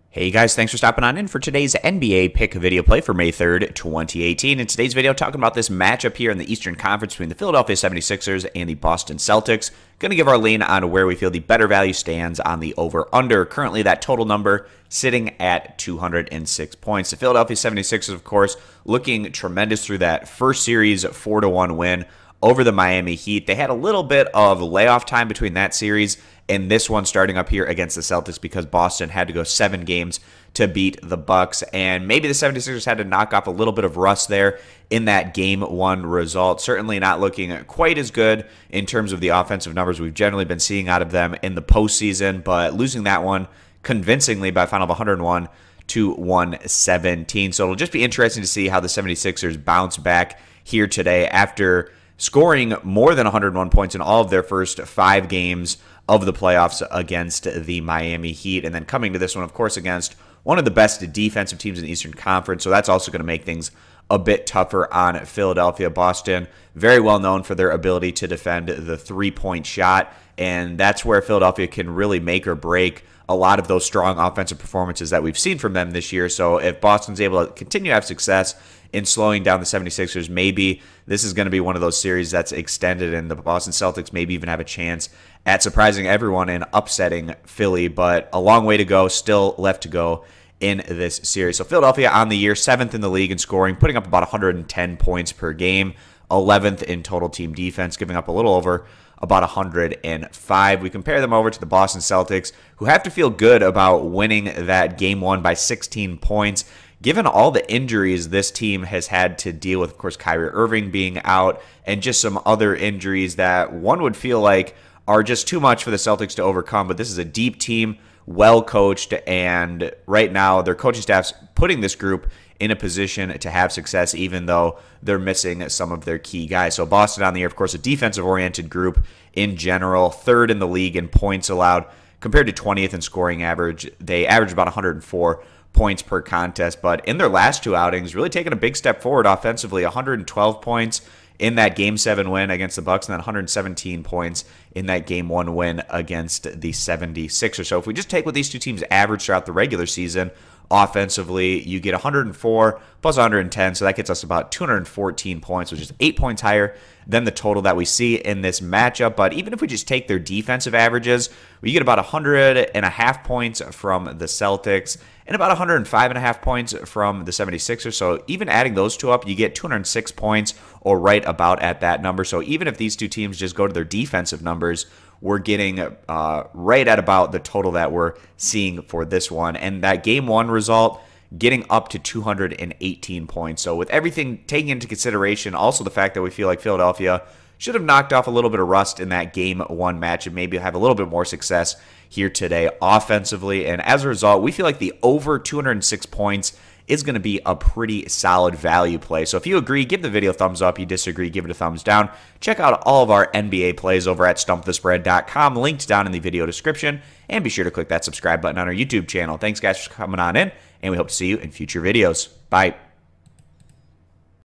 Hey guys, thanks for stopping on in for today's NBA pick video play for May 3rd, 2018. In today's video, talking about this matchup here in the Eastern Conference between the Philadelphia 76ers and the Boston Celtics. Going to give our lean on where we feel the better value stands on the over-under. Currently, that total number sitting at 206 points. The Philadelphia 76ers, of course, looking tremendous through that first series 4-1 win over the Miami Heat. They had a little bit of layoff time between that series and this one starting up here against the Celtics because Boston had to go 7 games to beat the Bucks, and maybe the 76ers had to knock off a little bit of rust there in that Game 1 result. Certainly not looking quite as good in terms of the offensive numbers we've generally been seeing out of them in the postseason, but losing that one convincingly by a final of 101-117. So it'll just be interesting to see how the 76ers bounce back here today after scoring more than 101 points in all of their first 5 games of the playoffs against the Miami Heat, and then coming to this one, of course, against one of the best defensive teams in the Eastern Conference, so that's also going to make things a bit tougher on Philadelphia. Boston, very well known for their ability to defend the three-point shot, and that's where Philadelphia can really make or break a lot of those strong offensive performances that we've seen from them this year. So if Boston's able to continue to have success in slowing down the 76ers, maybe this is going to be one of those series that's extended, and the Boston Celtics maybe even have a chance at surprising everyone and upsetting Philly, but a long way to go, still left to go in this series. So Philadelphia on the year, 7th in the league in scoring, putting up about 110 points per game, 11th in total team defense, giving up a little over about 105. We compare them over to the Boston Celtics, who have to feel good about winning that Game 1 by 16 points. Given all the injuries this team has had to deal with, of course, Kyrie Irving being out, and just some other injuries that one would feel like are just too much for the Celtics to overcome. But this is a deep team, well coached, and right now their coaching staff's putting this group in a position to have success, even though they're missing some of their key guys. So Boston on the year, of course, a defensive-oriented group in general, 3rd in the league in points allowed compared to 20th in scoring average. They average about 104 points per contest, but in their last 2 outings, really taking a big step forward offensively, 112 points in that Game 7 win against the Bucks, and then 117 points in that Game 1 win against the 76ers. So if we just take what these two teams average throughout the regular season, offensively, you get 104 plus 110, so that gets us about 214 points, which is 8 points higher than the total that we see in this matchup. But even if we just take their defensive averages, we get about 100.5 points from the Celtics and about 105.5 points from the 76ers. So even adding those two up, you get 206 points, or right about at that number. So even if these two teams just go to their defensive numbers, we're getting right at about the total that we're seeing for this one. And that Game 1 result, getting up to 218 points. So with everything taken into consideration, also the fact that we feel like Philadelphia should have knocked off a little bit of rust in that Game 1 match and maybe have a little bit more success here today offensively. And as a result, we feel like the over 206 points is going to be a pretty solid value play. So if you agree, give the video a thumbs up. You disagree, give it a thumbs down. Check out all of our NBA plays over at stumpthespread.com, linked down in the video description. And be sure to click that subscribe button on our YouTube channel. Thanks, guys, for coming on in, and we hope to see you in future videos. Bye.